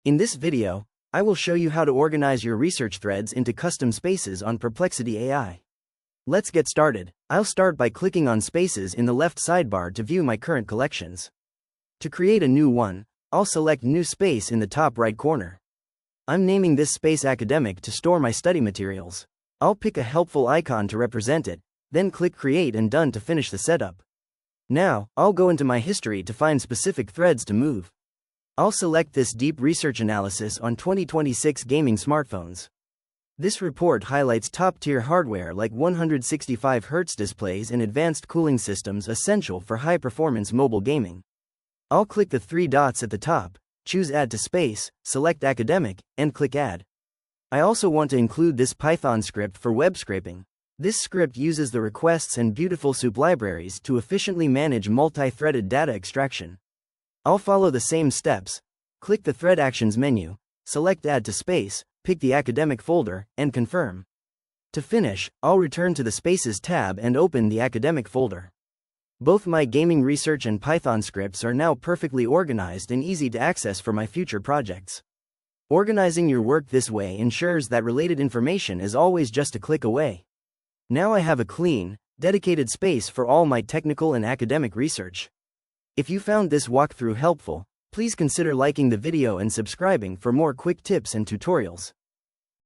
In this video, I will show you how to organize your research threads into custom spaces on Perplexity AI. Let's get started. I'll start by clicking on Spaces in the left sidebar to view my current collections. To create a new one, I'll select New Space in the top right corner. I'm naming this space Academic to store my study materials. I'll pick a helpful icon to represent it, then click Create and Done to finish the setup. Now, I'll go into my history to find specific threads to move. I'll select this Deep Research Analysis on 2026 Gaming Smartphones. This report highlights top-tier hardware like 165Hz displays and advanced cooling systems essential for high-performance mobile gaming. I'll click the three dots at the top, choose Add to Space, select Academic, and click Add. I also want to include this Python script for web scraping. This script uses the requests and Beautiful Soup libraries to efficiently manage multi-threaded data extraction. I'll follow the same steps. Click the Thread Actions menu, select Add to Space, pick the Academic folder, and confirm. To finish, I'll return to the Spaces tab and open the Academic folder. Both my gaming research and Python scripts are now perfectly organized and easy to access for my future projects. Organizing your work this way ensures that related information is always just a click away. Now I have a clean, dedicated space for all my technical and academic research. If you found this walkthrough helpful, please consider liking the video and subscribing for more quick tips and tutorials.